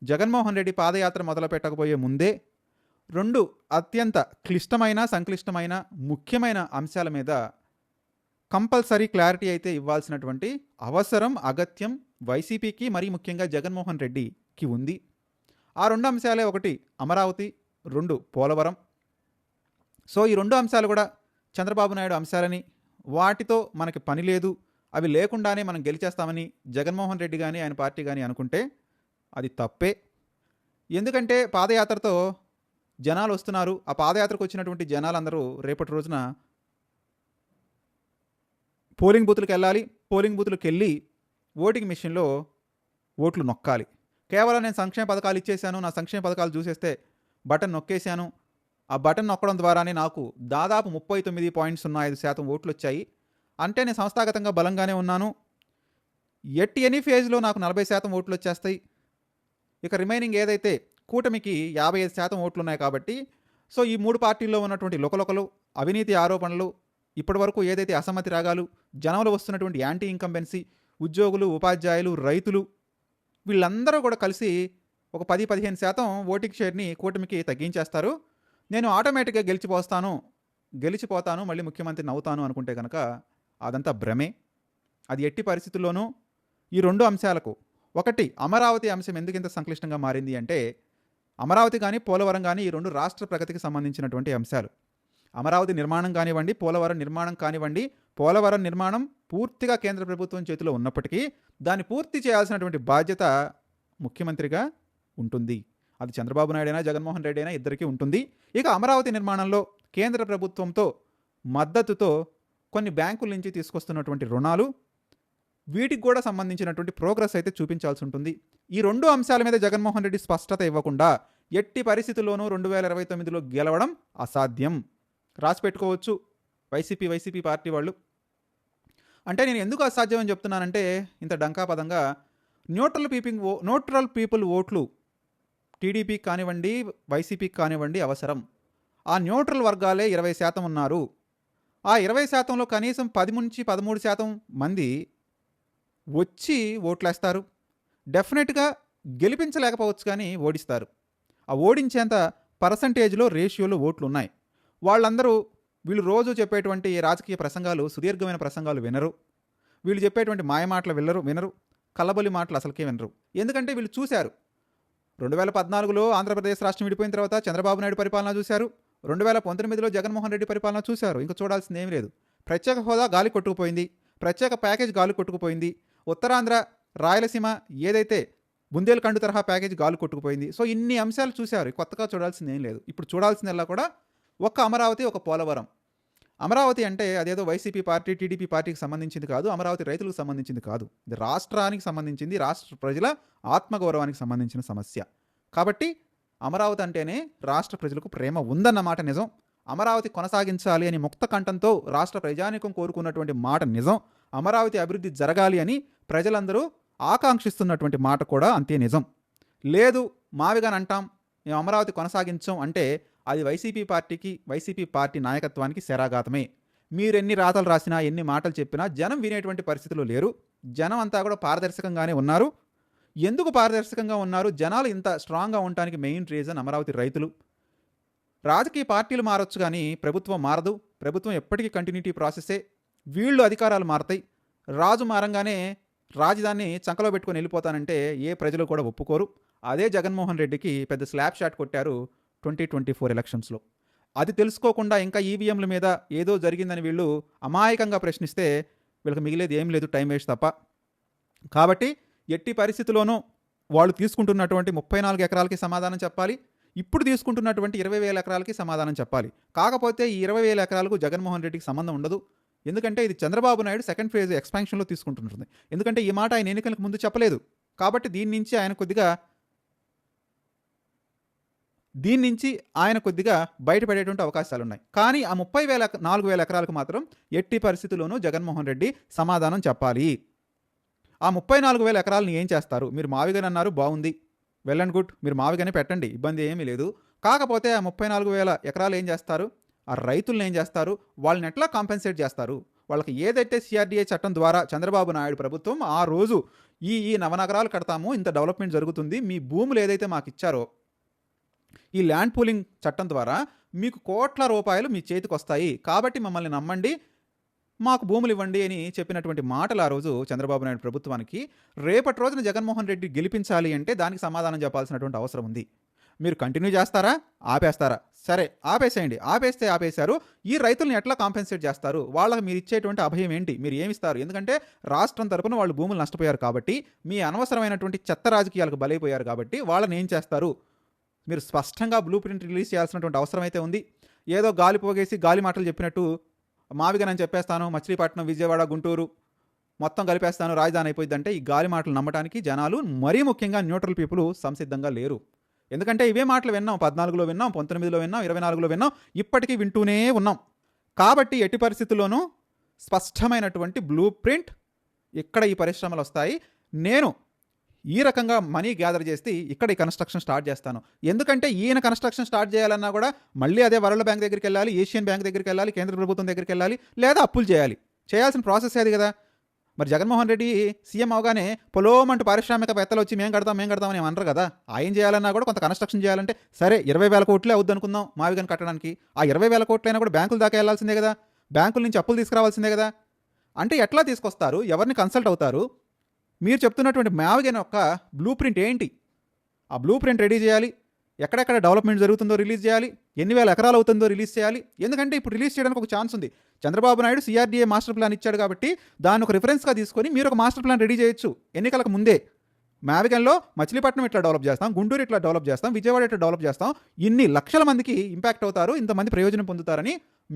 జగన్మోహన్ రెడ్డి పాదయాత్ర మొదలుపెట్టకపోయే ముందే 2 అత్యంత క్లిష్టమైన, సంక్లిష్టమైన, ముఖ్యమైన అంశాల మీద కంపల్సరీ క్లారిటీ అయితే ఇవ్వాల్సినటువంటి అవసరం, అగత్యం వైసీపీకి, మరీ ముఖ్యంగా జగన్మోహన్ రెడ్డికి ఉంది. ఆ 2 అంశాలే, 1 అమరావతి, 2 పోలవరం. సో ఈ 2 అంశాలు కూడా చంద్రబాబు నాయుడు అంశాలని, వాటితో మనకి పని లేదు, అవి లేకుండానే మనం గెలిచేస్తామని జగన్మోహన్ రెడ్డి కానీ ఆయన పార్టీ కానీ అనుకుంటే అది తప్పే. ఎందుకంటే పాదయాత్రతో జనాలు వస్తున్నారు. ఆ పాదయాత్రకు వచ్చినటువంటి జనాలందరూ రేపటి రోజున పోలింగ్ బూత్లకు వెళ్ళాలి. పోలింగ్ బూత్లకు వెళ్ళి ఓటింగ్ మిషన్లో ఓట్లు నొక్కాలి. కేవలం నేను సంక్షేమ పథకాలు ఇచ్చేసాను, నా సంక్షేమ పథకాలు చూసేస్తే బటన్ నొక్కేశాను, ఆ బటన్ నొక్కడం ద్వారానే నాకు దాదాపు 39.05% ఓట్లు వచ్చాయి అంటే నేను సంస్థాగతంగా బలంగానే ఉన్నాను, ఎట్ ఎనీ ఫేజ్లో నాకు 40% ఓట్లు వచ్చేస్తాయి, ఇక రిమైనింగ్ ఏదైతే కూటమికి 55% ఓట్లు ఉన్నాయి కాబట్టి, సో ఈ 3 పార్టీల్లో ఉన్నటువంటి లుకలుకలు, అవినీతి ఆరోపణలు, ఇప్పటి వరకు ఏదైతే అసమ్మతి రాగాలు, జనంలో వస్తున్నటువంటి యాంటీ ఇన్కంబెన్సీ, ఉద్యోగులు, ఉపాధ్యాయులు, రైతులు, వీళ్ళందరూ కూడా కలిసి ఒక 10-15% ఓటింగ్ షేర్ని కూటమికి తగ్గించేస్తారు. నేను ఆటోమేటిక్గా గెలిచిపోతాను, మళ్ళీ ముఖ్యమంత్రిని అవుతాను అనుకుంటే కనుక అదంతా భ్రమే. అది ఎట్టి పరిస్థితుల్లోనూ ఈ 2 అంశాలకు, 1 అమరావతి అంశం ఎందుకు ఇంత సంక్లిష్టంగా మారింది అంటే, అమరావతి కానీ పోలవరం కానీ ఈ 2 రాష్ట్ర ప్రగతికి సంబంధించినటువంటి అంశాలు. అమరావతి నిర్మాణం కానివ్వండి, పోలవరం నిర్మాణం కానివ్వండి, పోలవరం నిర్మాణం పూర్తిగా కేంద్ర ప్రభుత్వం చేతిలో ఉన్నప్పటికీ దాన్ని పూర్తి చేయాల్సినటువంటి బాధ్యత ముఖ్యమంత్రిగా ఉంటుంది. అది చంద్రబాబు నాయుడు అయినా జగన్మోహన్ రెడ్డి అయినా ఇద్దరికీ ఉంటుంది. ఇక అమరావతి నిర్మాణంలో కేంద్ర ప్రభుత్వంతో మద్దతుతో కొన్ని బ్యాంకుల నుంచి తీసుకొస్తున్నటువంటి రుణాలు, వీటికి కూడా సంబంధించినటువంటి ప్రోగ్రెస్ అయితే చూపించాల్సి ఉంటుంది. ఈ 2 అంశాల మీద జగన్మోహన్ రెడ్డి స్పష్టత ఇవ్వకుండా ఎట్టి పరిస్థితుల్లోనూ 2029లో గెలవడం అసాధ్యం. రాసి పెట్టుకోవచ్చు వైసీపీ పార్టీ వాళ్ళు. అంటే నేను ఎందుకు అసాధ్యం అని చెప్తున్నానంటే, ఇంత డంకాపదంగా న్యూట్రల్ పీపుల్ ఓట్లు టీడీపీకి కానివ్వండి, వైసీపీకి కానివ్వండి అవసరం. ఆ న్యూట్రల్ వర్గాలే 20% ఉన్నారు. ఆ 20%లో కనీసం 10-13% మంది వచ్చి ఓట్లేస్తారు. డెఫినెట్గా గెలిపించలేకపోవచ్చు కానీ ఓడిస్తారు. ఆ ఓడించేంత పర్సంటేజ్లో, రేషియోలో ఓట్లు ఉన్నాయి. వాళ్ళందరూ వీళ్ళు రోజు చెప్పేటువంటి రాజకీయ ప్రసంగాలు, సుదీర్ఘమైన ప్రసంగాలు వినరు. వీళ్ళు చెప్పేటువంటి మాయమాటలు వినరు, కల్లబొల్లి మాటలు అసలుకే వినరు. ఎందుకంటే వీళ్ళు చూశారు. 2014లో ఆంధ్రప్రదేశ్ రాష్ట్రం విడిపోయిన తర్వాత చంద్రబాబు నాయుడు పరిపాలన చూశారు. 2019లో జగన్మోహన్ రెడ్డి పరిపాలన చూశారు. ఇంకా చూడాల్సింది ఏమీ లేదు. ప్రత్యేక హోదా గాలి కొట్టుకుపోయింది, ప్రత్యేక ప్యాకేజ్ గాలి కొట్టుకుపోయింది, ఉత్తరాంధ్ర, రాయలసీమ ఏదైతే బుందేల్ఖండ్ తరహా ప్యాకేజ్ గాలి కొట్టుకుపోయింది. సో ఇన్ని అంశాలు చూశారు. కొత్తగా చూడాల్సింది ఏం లేదు. ఇప్పుడు చూడాల్సిందల్లా కూడా ఒక్క అమరావతి, ఒక పోలవరం. అమరావతి అంటే అదేదో వైసీపీ పార్టీ, టీడీపీ పార్టీకి సంబంధించింది కాదు, అమరావతి రైతులకు సంబంధించింది కాదు, ఇది రాష్ట్రానికి సంబంధించింది, రాష్ట్ర ప్రజల ఆత్మగౌరవానికి సంబంధించిన సమస్య. కాబట్టి అమరావతి అంటేనే రాష్ట్ర ప్రజలకు ప్రేమ ఉందన్నమాట నిజం. అమరావతి కొనసాగించాలి అని ముక్త కంఠంతో రాష్ట్ర ప్రజానీకం కోరుకున్నటువంటి మాట నిజం. అమరావతి అభివృద్ధి జరగాలి అని ప్రజలందరూ ఆకాంక్షిస్తున్నటువంటి మాట కూడా అంతే నిజం. లేదు మావిగాని అంటాం, మేము అమరావతి కొనసాగించాం అంటే అది వైసీపీ పార్టీకి, వైసీపీ పార్టీ నాయకత్వానికి శరాఘాతమే. మీరు ఎన్ని రాతలు రాసినా, ఎన్ని మాటలు చెప్పినా జనం వినేటువంటి పరిస్థితులు లేరు. జనం అంతా కూడా పారదర్శకంగానే ఉన్నారు. ఎందుకు పారదర్శకంగా ఉన్నారు? జనాలు ఇంత స్ట్రాంగ్గా ఉండటానికి మెయిన్ రీజన్ అమరావతి రైతులు. రాజకీయ పార్టీలు మారొచ్చు కానీ ప్రభుత్వం మారదు. ప్రభుత్వం ఎప్పటికీ కంటిన్యూటీ ప్రాసెసే. వీళ్ళు అధికారాలు మారతాయి. రాజు మారంగానే రాజధానిని చంకలో పెట్టుకొని వెళ్ళిపోతానంటే ఏ ప్రజలు కూడా ఒప్పుకోరు. అదే జగన్మోహన్ రెడ్డికి పెద్ద స్లాప్ షాట్ కొట్టారు 2024 ఎలక్షన్స్లో. అది తెలుసుకోకుండా ఇంకా ఈవీఎంల మీద ఏదో జరిగిందని వీళ్ళు అమాయకంగా ప్రశ్నిస్తే వీళ్ళకి మిగిలేది ఏం లేదు, టైం వేస్ట్ తప్ప. కాబట్టి ఎట్టి పరిస్థితుల్లోనూ వాళ్ళు తీసుకుంటున్నటువంటి 34 ఎకరాలకి సమాధానం చెప్పాలి. ఇప్పుడు తీసుకుంటున్నటువంటి 20,000 ఎకరాలకి సమాధానం చెప్పాలి. కాకపోతే ఈ 20,000 ఎకరాలకు జగన్మోహన్ రెడ్డికి సంబంధం ఉండదు. ఎందుకంటే ఇది చంద్రబాబు నాయుడు సెకండ్ ఫేజ్ ఎక్స్పాన్షన్లో తీసుకుంటుంటుంది. ఎందుకంటే ఈ మాట ఆయన ఎన్నికలకు ముందు చెప్పలేదు. కాబట్టి దీని నుంచి ఆయన కొద్దిగా బయటపడేటువంటి అవకాశాలు ఉన్నాయి. కానీ ఆ 34,000 ఎకరాలకు మాత్రం ఎట్టి పరిస్థితుల్లోనూ జగన్మోహన్ రెడ్డి సమాధానం చెప్పాలి. ఆ 34,000 ఎకరాలను ఏం చేస్తారు? మీరు మావిగానే అన్నారు, బాగుంది, వెల్ అండ్ గుడ్, మీరు మావిగానే పెట్టండి, ఇబ్బంది ఏమీ లేదు. కాకపోతే ఆ 34,000 ఎకరాలు ఏం చేస్తారు? ఆ రైతులను ఏం చేస్తారు? వాళ్ళని ఎట్లా కాంపెన్సేట్ చేస్తారు? వాళ్ళకి ఏదైతే సిఆర్డీఏ చట్టం ద్వారా చంద్రబాబు నాయుడు ప్రభుత్వం ఆ రోజు ఈ నవనగరాలు కడతాము, ఇంత డెవలప్మెంట్ జరుగుతుంది, మీ భూములు ఏదైతే మాకు ఇచ్చారో ఈ ల్యాండ్ పూలింగ్ చట్టం ద్వారా మీకు కోట్ల రూపాయలు మీ చేతికి వస్తాయి, కాబట్టి మమ్మల్ని నమ్మండి, మాకు భూములు ఇవ్వండి అని చెప్పినటువంటి మాటలు ఆ రోజు చంద్రబాబు నాయుడు ప్రభుత్వానికి రేపటి రోజున జగన్మోహన్ రెడ్డి గెలిపించాలి అంటే దానికి సమాధానం చెప్పాల్సినటువంటి అవసరం ఉంది. మీరు కంటిన్యూ చేస్తారా, ఆపేస్తారా? సరే ఆపేసేయండి. ఆపేశారు. ఈ రైతులను ఎట్లా కాంపెన్సేట్ చేస్తారు? వాళ్ళకి మీరు ఇచ్చేటువంటి అభయం ఏంటి? మీరు ఏమిస్తారు? ఎందుకంటే రాష్ట్రం తరపున వాళ్ళు భూములు నష్టపోయారు కాబట్టి, మీ అనవసరమైనటువంటి చెత్త రాజకీయాలకు బలైపోయారు కాబట్టి వాళ్ళని ఏం చేస్తారు? మీరు స్పష్టంగా బ్లూ ప్రింట్ రిలీజ్ చేయాల్సినటువంటి అవసరం అయితే ఉంది. ఏదో గాలి పోగేసి గాలి మాటలు చెప్పినట్టు మావిగా నేను చెప్పేస్తాను, మచిలీపట్నం, విజయవాడ, గుంటూరు మొత్తం కలిపేస్తాను, రాజధాని అయిపోయిందంటే ఈ గాలి మాటలు నమ్మటానికి జనాలు, మరీ ముఖ్యంగా న్యూట్రల్ పీపుల్ సంసిద్ధంగా లేరు. ఎందుకంటే ఇవే మాటలు విన్నాం, 14లో విన్నాం, 19లో విన్నాం, 24లో విన్నాం, ఇప్పటికీ వింటూనే ఉన్నాం. కాబట్టి ఎట్టి పరిస్థితుల్లోనూ స్పష్టమైనటువంటి బ్లూ ప్రింట్, ఇక్కడ ఈ పరిశ్రమలు వస్తాయి, నేను ఈ రకంగా మనీ గ్యాదర్ చేసి ఇక్కడ ఈ కన్స్ట్రక్షన్ స్టార్ట్ చేస్తాను. ఎందుకంటే ఈయన కన్స్ట్రక్షన్ స్టార్ట్ చేయాలన్నా కూడా మళ్ళీ అదే వరల్డ్ బ్యాంక్ దగ్గరికి వెళ్ళాలి, ఏషియన్ బ్యాంక్ దగ్గరికి వెళ్ళాలి, కేంద్ర ప్రభుత్వం దగ్గరికి వెళ్ళాలి, లేదా అప్పులు చేయాలి. చేయాల్సిన ప్రాసెస్ అది కదా. మరి జగన్మోహన్ రెడ్డి సీఎం అవగానే పొలోమంటూ పారిశ్రామికవేత్తలు వచ్చి మేము కడతామని ఏమన్నారు కదా. ఆయన చేయాలన్నా కూడా కొంత కన్స్ట్రక్షన్ చేయాలంటే సరే 20,000 కోట్లే అవుద్ది అనుకుందాం మావిగన్ కట్టడానికి. ఆ 20,000 కోట్లైనా కూడా బ్యాంకుల దాకా వెళ్ళాల్సిందే కదా, బ్యాంకుల నుంచి అప్పులు తీసుకురావాల్సిందే కదా. అంటే ఎట్లా తీసుకొస్తారు? ఎవరిని కన్సల్ట్ అవుతారు? మీరు చెప్తున్నటువంటి మావిగన్ యొక్క బ్లూ ప్రింట్ ఏంటి? ఆ బ్లూ ప్రింట్ రెడీ చేయాలి, ఎక్కడెక్కడ డెవలప్మెంట్ జరుగుతుందో రిలీజ్ చేయాలి, ఎన్ని వేల ఎకరాలు అవుతుందో రిలీజ్ చేయాలి. ఎందుకంటే ఇప్పుడు రిలీజ్ చేయడానికి ఒక ఛాన్స్ ఉంది. Chandrababu Naidu CRDA master plan ఇచ్చాడు కాబట్టి దాన్ని ఒక రిఫరెన్స్గా తీసుకొని మీరు ఒక మాస్టర్ ప్లాన్ రెడీ చేయొచ్చు ఎన్నికలకు ముందే. మావిగన్లో మచిలీపట్నం ఇట్లా డెవలప్ చేస్తాం, గుంటూరు ఇట్లా డెవలప్ చేస్తాం, విజయవాడ ఇట్లా డెవలప్ చేస్తాం, ఇన్ని లక్షల మందికి ఇంపాక్ట్ అవుతారు, ఇంతమంది ప్రయోజనం పొందుతారని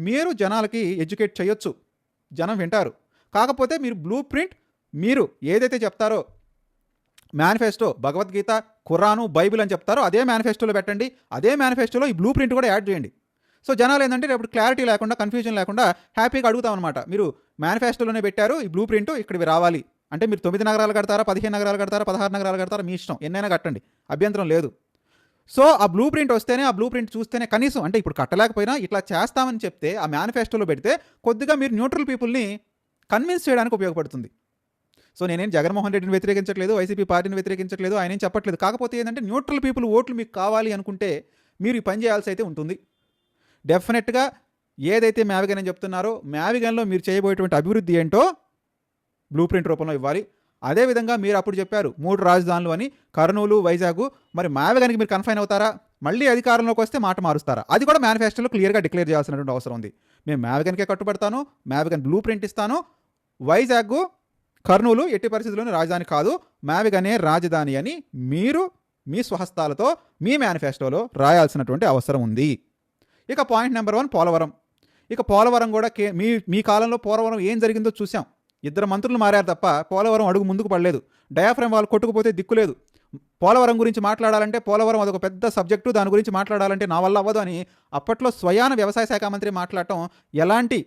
మీరు జనాలకి ఎడ్యుకేట్ చేయొచ్చు. జనం వింటారు. కాకపోతే మీరు బ్లూ ప్రింట్, మీరు ఏదైతే చెప్తారో మేనిఫెస్టో, భగవద్గీత, ఖురాను, బైబిల్ అని చెప్తారో అదే మేనిఫెస్టోలో పెట్టండి. అదే మేనిఫెస్టోలో ఈ బ్లూ ప్రింట్ కూడా యాడ్ చేయండి. సో జనాలు ఏంటంటే రేపు క్లారిటీ లేకుండా, కన్ఫ్యూజన్ లేకుండా హ్యాపీగా అడుగుతాం అనమాట. మీరు మేనిఫెస్టోలోనే పెట్టారు ఈ బ్లూ ప్రింట్, ఇక్కడివి రావాలి అంటే మీరు 9 నగరాలు కడతారా, 15 నగరాలు కడతారా, 16 నగరాలు కడతారా, మీ ఇష్టం, ఎన్నైనా కట్టండి, అభ్యంతరం లేదు. సో ఆ బ్లూ ప్రింట్ వస్తేనే, ఆ బ్లూ ప్రింట్ చూస్తేనే కనీసం, అంటే ఇప్పుడు కట్టలేకపోయినా ఇట్లా చేస్తామని చెప్తే ఆ మేనిఫెస్టోలో పెడితే కొద్దిగా మీరు న్యూట్రల్ పీపుల్ని కన్విన్స్ చేయడానికి ఉపయోగపడుతుంది. సో నేనేం జగన్మోహన్ రెడ్డిని వ్యతిరేకించట్లేదు, వైసీపీ పార్టీని వ్యతిరేకించట్లేదు, ఆయన ఏం చెప్పట్లేదు. కాకపోతే ఏంటంటే న్యూట్రల్ పీపుల్ ఓట్లు మీకు కావాలి అనుకుంటే మీరు ఈ పని చేయాల్సి అయితే ఉంటుంది. డెఫినెట్గా ఏదైతే మావిగన్ అని చెప్తున్నారో మావిగన్లో మీరు చేయబోయేటువంటి అభివృద్ధి ఏంటో బ్లూ ప్రింట్ రూపంలో ఇవ్వాలి. అదేవిధంగా మీరు అప్పుడు చెప్పారు 3 రాజధానులు అని, కర్నూలు, వైజాగ్. మరి మావిగన్కి మీరు కన్ఫైన్ అవుతారా? మళ్ళీ అధికారంలోకి వస్తే మాట మారుస్తారా? అది కూడా మేనిఫెస్టోలో క్లియర్గా డిక్లేర్ చేయాల్సినటువంటి అవసరం ఉంది. మేము మావిగన్కే కట్టుబడతాను, మావిగన్ బ్లూ ప్రింట్ ఇస్తాను, వైజాగ్, కర్నూలు ఎట్టి పరిస్థితుల్లోనూ రాజధాని కాదు, మావిగనే రాజధాని అని మీరు మీ స్వహస్తాలతో మీ మేనిఫెస్టోలో రాయాల్సినటువంటి అవసరం ఉంది. ఇక పాయింట్ నెంబర్ 1 పోలవరం. ఇక పోలవరం కూడా మీ కాలంలో పోలవరం ఏం జరిగిందో చూసాం. 2 మంత్రులు మారారు తప్ప పోలవరం అడుగు ముందుకు పడలేదు. డయాఫ్రమ్ వాళ్ళు కొట్టుకుపోతే దిక్కులేదు. పోలవరం గురించి మాట్లాడాలంటే పోలవరం అదొక పెద్ద సబ్జెక్టు, దాని గురించి మాట్లాడాలంటే నా వల్ల అవ్వదు అని అప్పట్లో స్వయాన వ్యవసాయ శాఖ మంత్రి మాట్లాడటం ఎలాంటి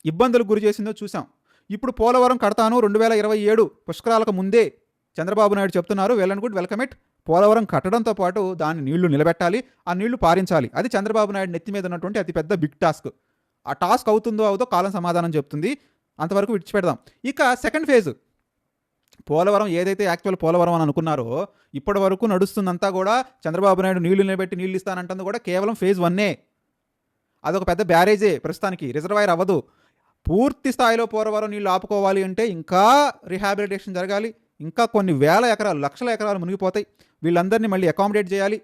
ఇబ్బందులకు గురి చేసిందో చూసాం. ఇప్పుడు పోలవరం కడతాను 2027 పుష్కరాలకు ముందే చంద్రబాబు నాయుడు చెప్తున్నారు. Well and good, welcome it. Polavaram కట్టడంతో పాటు దాని నీళ్లు నిలబెట్టాలి, ఆ నీళ్లు పారించాలి. అది చంద్రబాబు నాయుడు నెత్తి మీద ఉన్నటువంటి అతిపెద్ద బిగ్ టాస్క్. ఆ టాస్క్ అవుతుందో కాలం సమాధానం చెప్తుంది. అంతవరకు విడిచిపెడదాం. ఇక సెకండ్ ఫేజ్, పోలవరం ఏదైతే యాక్చువల్ పోలవరం అని అనుకున్నారో ఇప్పటి వరకు నడుస్తుందంతా కూడా చంద్రబాబు నాయుడు నీళ్లు నిలబెట్టి నీళ్ళు ఇస్తానంటుంది కూడా కేవలం ఫేజ్ 1. అదొక పెద్ద బ్యారేజే, ప్రస్తుతానికి రిజర్వాయర్ అవ్వదు. పూర్తి స్థాయిలో పోలవరం నీళ్ళు ఆపుకోవాలి అంటే ఇంకా రిహాబిలిటేషన్ జరగాలి, ఇంకా కొన్ని వేల ఎకరాలు, లక్షల ఎకరాలు మునిగిపోతాయి. వీళ్ళందరినీ మళ్ళీ అకామిడేట్ చేయాలి,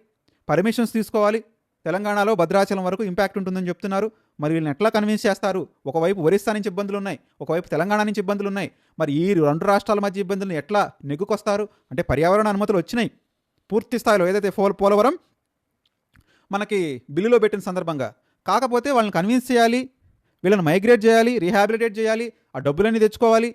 పర్మిషన్స్ తీసుకోవాలి. తెలంగాణలో భద్రాచలం వరకు ఇంపాక్ట్ ఉంటుందని చెప్తున్నారు. మరి వీళ్ళని ఎట్లా కన్విన్స్ చేస్తారు? ఒకవైపు ఒరిస్సా నుంచి ఇబ్బందులు ఉన్నాయి, ఒకవైపు తెలంగాణ నుంచి ఇబ్బందులు ఉన్నాయి. మరి ఈ 2 రాష్ట్రాల మధ్య ఇబ్బందులను ఎట్లా నెగ్గుకొస్తారు? అంటే పర్యావరణ అనుమతులు వచ్చినాయి పూర్తి స్థాయిలో, ఏదైతే పోలవరం మనకి బిల్లులో పెట్టిన సందర్భంగా. కాకపోతే వాళ్ళని కన్విన్స్ చేయాలి, వీళ్ళని మైగ్రేట్ చేయాలి, రీహాబిలిటేట్ చేయాలి, ఆ డబ్బులన్నీ తెచ్చుకోవాలి.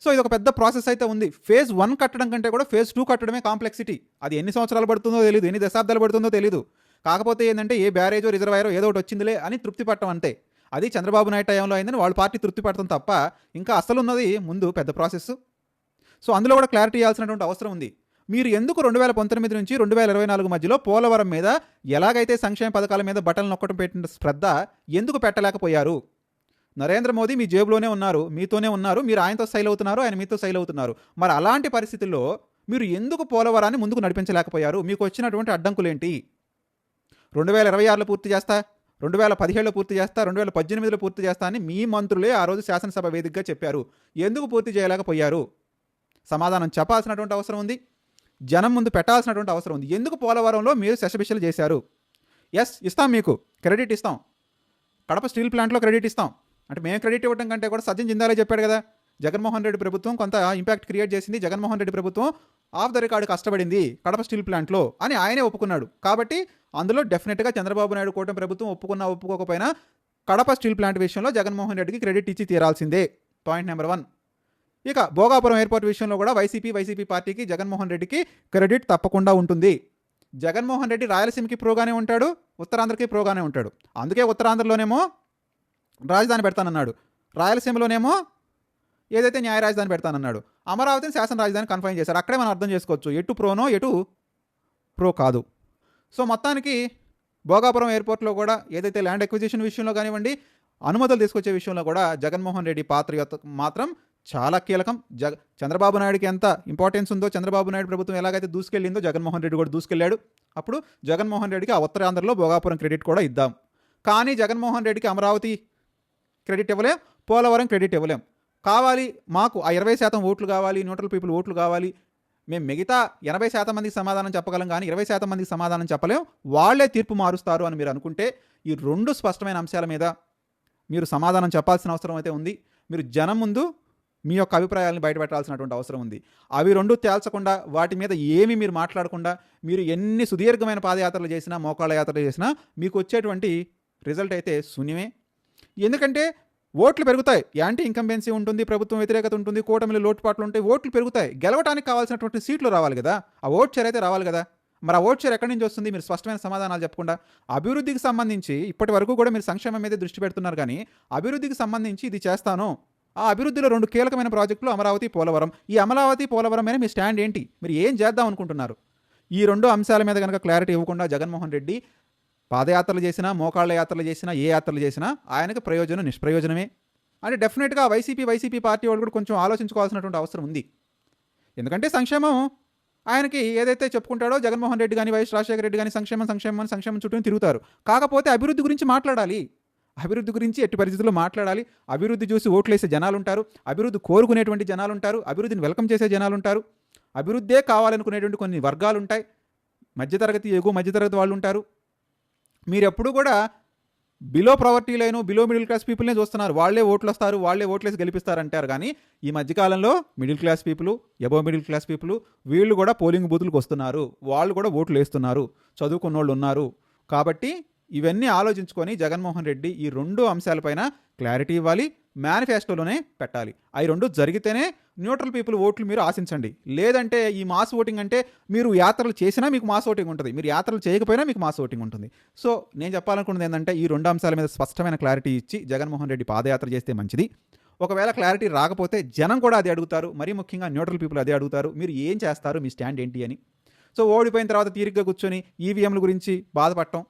సో ఇది ఒక పెద్ద ప్రాసెస్ అయితే ఉంది. ఫేజ్ 1 కట్టడం కంటే కూడా ఫేజ్ 2 కట్టడమే కాంప్లెక్సిటీ. అది ఎన్ని సంవత్సరాలు పడుతుందో తెలియదు, ఎన్ని దశాబ్దాలు పడుతుందో తెలియదు. కాకపోతే ఏంటంటే ఏ బ్యారేజో రిజర్వాయరో ఏదో ఒకటి వచ్చిందిలే అని తృప్తి పట్టడం అంతే. అది చంద్రబాబు నాయుడు టైంలో అయిందని వాళ్ళ పార్టీ తృప్తి పడతాం తప్ప ఇంకా అసలు ఉన్నది ముందు పెద్ద ప్రాసెస్. సో అందులో కూడా క్లారిటీ ఇవ్వాల్సినటువంటి అవసరం ఉంది. మీరు ఎందుకు 2019 నుంచి 2024 మధ్యలో పోలవరం మీద ఎలాగైతే సంక్షేమ పథకాల మీద బటన్ నొక్కడం పెట్టిన శ్రద్ధ ఎందుకు పెట్టలేకపోయారు? నరేంద్ర మోదీ మీ జేబులోనే ఉన్నారు, మీతోనే ఉన్నారు, మీరు ఆయనతో సైల్ అవుతున్నారు, ఆయన మీతో సైల్ అవుతున్నారు. మరి అలాంటి పరిస్థితుల్లో మీరు ఎందుకు పోలవరాన్ని ముందుకు నడిపించలేకపోయారు? మీకు వచ్చినటువంటి అడ్డంకులేంటి? 2026లో పూర్తి చేస్తా, 2017లో పూర్తి చేస్తా, 2018లో పూర్తి చేస్తా అని మీ మంత్రులే ఆ రోజు శాసనసభ వేదికగా చెప్పారు. ఎందుకు పూర్తి చేయలేకపోయారు? సమాధానం చెప్పాల్సినటువంటి అవసరం ఉంది, జనం ముందు పెట్టాల్సినటువంటి అవసరం ఉంది. ఎందుకు పోలవరంలో మీరు శషబిషలు చేశారు? ఎస్, ఇస్తాం, మీకు క్రెడిట్ ఇస్తాం, కడప స్టీల్ ప్లాంట్లో క్రెడిట్ ఇస్తాం. అంటే మేము క్రెడిట్ ఇవ్వడం కంటే కూడా సజ్జన్ జిందాలే చెప్పాడు కదా, జగన్మోహన్ రెడ్డి ప్రభుత్వం కొంత ఇంపాక్ట్ క్రియేట్ చేసింది, జగన్మోహన్ రెడ్డి ప్రభుత్వం ఆఫ్ ద రికార్డు కష్టపడింది కడప స్టీల్ ప్లాంట్లో అని ఆయనే ఒప్పుకున్నాడు. కాబట్టి అందులో డెఫినెట్గా చంద్రబాబు నాయుడు కూటమి ప్రభుత్వం ఒప్పుకున్నా ఒప్పుకోకపోయినా కడప స్టీల్ ప్లాంట్ విషయంలో జగన్మోహన్ రెడ్డికి క్రెడిట్ ఇచ్చి తీరాల్సిందే. Point number 1. ఇక భోగాపురం ఎయిర్పోర్ట్ విషయంలో కూడా వైసీపీ పార్టీకి జగన్మోహన్ రెడ్డికి క్రెడిట్ తప్పకుండా ఉంటుంది. జగన్మోహన్ రెడ్డి రాయలసీమకి ప్రోగానే ఉంటాడు, ఉత్తరాంధ్రకి ప్రోగానే ఉంటాడు. అందుకే ఉత్తరాంధ్రలోనేమో రాజధాని పెడతానన్నాడు, రాయలసీమలోనేమో ఏదైతే న్యాయ రాజధాని పెడతానన్నాడు, అమరావతిని శాసన రాజధాని కన్ఫైన్ చేశారు. అక్కడే మనం అర్థం చేసుకోవచ్చు ఎటు ప్రోనో ఎటు ప్రో కాదు. సో మొత్తానికి భోగాపురం ఎయిర్పోర్ట్లో కూడా ఏదైతే ల్యాండ్ ఎక్విజిషన్ విషయంలో కానివ్వండి, అనుమతులు తీసుకొచ్చే విషయంలో కూడా జగన్మోహన్ రెడ్డి పాత్ర మాత్రం చాలా కీలకం. చంద్రబాబు నాయుడుకి ఎంత ఇంపార్టెన్స్ ఉందో, చంద్రబాబు నాయుడు ప్రభుత్వం ఎలాగైతే దూసుకెళ్ళిందో జగన్మోహన్ రెడ్డి కూడా దూసుకెళ్ళాడు. అప్పుడు జగన్మోహన్ రెడ్డికి ఆ ఉత్తరాంధ్రలో భోగాపురం క్రెడిట్ కూడా ఇద్దాం. కానీ జగన్మోహన్ రెడ్డికి అమరావతి క్రెడిట్ ఇవ్వలేం, పోలవరం క్రెడిట్ ఇవ్వలేం. కావాలి మాకు ఆ 20% ఓట్లు కావాలి, న్యూట్రల్ పీపుల్ ఓట్లు కావాలి, మేము మిగతా 80% మందికి సమాధానం చెప్పగలం కానీ 20% మందికి సమాధానం చెప్పలేం, వాళ్లే తీర్పు మారుస్తారు అని మీరు అనుకుంటే ఈ 2 స్పష్టమైన అంశాల మీద మీరు సమాధానం చెప్పాల్సిన అవసరం అయితే ఉంది. మీరు జనం ముందు మీ యొక్క అభిప్రాయాలను బయటపెట్టాల్సినటువంటి అవసరం ఉంది. అవి 2 తేల్చకుండా, వాటి మీద ఏమీ మీరు మాట్లాడకుండా, మీరు ఎన్ని సుదీర్ఘమైన పాదయాత్రలు చేసినా, మోకాళ్ళ యాత్రలు చేసినా మీకు వచ్చేటువంటి రిజల్ట్ అయితే శూన్యమే. ఎందుకంటే ఓట్లు పెరుగుతాయి, యాంటీ ఇంకంబెన్సీ ఉంటుంది, ప్రభుత్వం వ్యతిరేకత ఉంటుంది, కూటమిలో లోటుపాట్లు ఉంటాయి, ఓట్లు పెరుగుతాయి. గెలవడానికి కావాల్సినటువంటి సీట్లు రావాలి కదా, ఆ ఓట్ షేర్ అయితే రావాలి కదా. మరి ఆ ఓట్ షేర్ ఎక్కడి నుంచి వస్తుంది? మీరు స్పష్టమైన సమాధానాలు చెప్పకుండా. అభివృద్ధికి సంబంధించి ఇప్పటి వరకు కూడా మీరు సంక్షేమం మీదే దృష్టి పెడుతున్నారు కానీ అభివృద్ధికి సంబంధించి ఇది చేస్తాను, ఆ అభివృద్ధిలో 2 కీలకమైన ప్రాజెక్టులు అమరావతి, పోలవరం. ఈ అమరావతి, పోలవరం మీద మీ స్టాండ్ ఏంటి? మీరు ఏం చేద్దాం అనుకుంటున్నారు? ఈ 2 అంశాల మీద కనుక క్లారిటీ ఇవ్వకుండా జగన్మోహన్ రెడ్డి పాదయాత్రలు చేసినా, మోకాళ్ళ యాత్రలు చేసినా, ఏ యాత్రలు చేసినా ఆయనకు ప్రయోజనం నిష్ప్రయోజనమే. అంటే డెఫినెట్గా వైసీపీ పార్టీ వాళ్ళు కూడా కొంచెం ఆలోచించుకోవాల్సినటువంటి అవసరం ఉంది. ఎందుకంటే సంక్షేమం ఆయనకి ఏదైతే చెప్పుకుంటాడో జగన్మోహన్ రెడ్డి కానీ, వైఎస్ రాజశేఖర రెడ్డి కానీ సంక్షేమం చుట్టూ తిరుగుతారు. కాకపోతే అభివృద్ధి గురించి మాట్లాడాలి, అభివృద్ధి గురించి ఎట్టి పరిస్థితుల్లో మాట్లాడాలి. అభివృద్ధి చూసి ఓట్లేసే జనాలు ఉంటారు, అభివృద్ధి కోరుకునేటువంటి జనాలు ఉంటారు, అభివృద్ధిని వెల్కమ్ చేసే జనాలు ఉంటారు, అభివృద్ధే కావాలనుకునేటువంటి కొన్ని వర్గాలు ఉంటాయి, ఎగువ మధ్యతరగతి వాళ్ళు ఉంటారు. మీరు ఎప్పుడు కూడా below poverty line, below middle class పీపుల్నే చూస్తున్నారు. వాళ్లే ఓట్లు వస్తారు, వాళ్లే ఓట్లేసి గెలిపిస్తారంటారు. కానీ ఈ మధ్యకాలంలో middle class people, above middle class people వీళ్ళు కూడా పోలింగ్ బూతులకు వస్తున్నారు, వాళ్ళు కూడా ఓట్లు వేస్తున్నారు, చదువుకున్న వాళ్ళు ఉన్నారు. కాబట్టి ఇవన్నీ ఆలోచించుకొని జగన్మోహన్ రెడ్డి ఈ 2 అంశాలపైన క్లారిటీ ఇవ్వాలి, మేనిఫెస్టోలోనే పెట్టాలి. అవి 2 జరిగితేనే న్యూట్రల్ పీపుల్ ఓట్లు మీరు ఆశించండి. లేదంటే ఈ మాస్ ఓటింగ్ అంటే మీరు యాత్రలు చేసినా మీకు మాస్ ఓటింగ్ ఉంటుంది, మీరు యాత్రలు చేయకపోయినా మీకు మాస్ ఓటింగ్ ఉంటుంది. సో నేను చెప్పాలనుకున్నది ఏంటంటే ఈ 2 అంశాల మీద స్పష్టమైన క్లారిటీ ఇచ్చి జగన్మోహన్ రెడ్డి పాదయాత్ర చేస్తే మంచిది. ఒకవేళ క్లారిటీ రాకపోతే జనం కూడా అదే అడుగుతారు, మరీ ముఖ్యంగా న్యూట్రల్ పీపుల్ అదే అడుగుతారు, మీరు ఏం చేస్తారు, మీ స్టాండ్ ఏంటి అని. సో ఓడిపోయిన తర్వాత తీరిగ్గా కూర్చొని ఈవీఎంల గురించి బాధపడటం,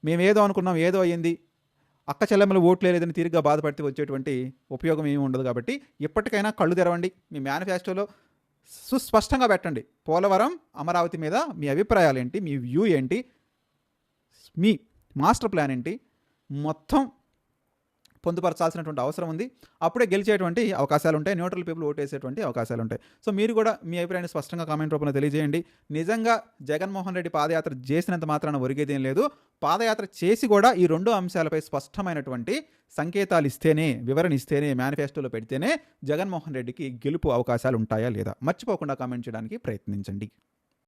మేమేదో అనుకున్నాం ఏదో అయ్యింది, అక్క చెల్లెమ్మలు ఓట్లు లేదని తీరిగ్గా బాధపడితే వచ్చేటువంటి ఉపయోగం ఏమి ఉండదు. కాబట్టి ఇప్పటికైనా కళ్ళు తెరవండి, మీ మేనిఫెస్టోలో సుస్పష్టంగా పెట్టండి పోలవరం, అమరావతి మీద మీ అభిప్రాయాలు ఏంటి, మీ వ్యూ ఏంటి, మీ మాస్టర్ ప్లాన్ ఏంటి, మొత్తం పొందుపరచాల్సినటువంటి అవసరం ఉంది. అప్పుడే గెలిచేటువంటి అవకాశాలు ఉంటాయి, న్యూట్రల్ పీపుల్ ఓటేసేటువంటి అవకాశాలు ఉంటాయి. సో మీరు కూడా మీ అభిప్రాయాన్ని స్పష్టంగా కామెంట్ రూపంలో తెలియజేయండి. నిజంగా జగన్మోహన్ రెడ్డి పాదయాత్ర చేసినంత మాత్రాన ఒరిగేదేం లేదు. పాదయాత్ర చేసి కూడా ఈ 2 అంశాలపై స్పష్టమైనటువంటి సంకేతాలు ఇస్తేనే, వివరణ ఇస్తేనే, మేనిఫెస్టోలో పెడితేనే జగన్మోహన్ రెడ్డికి గెలుపు అవకాశాలు ఉంటాయా లేదా మర్చిపోకుండా కామెంట్ చేయడానికి ప్రయత్నించండి.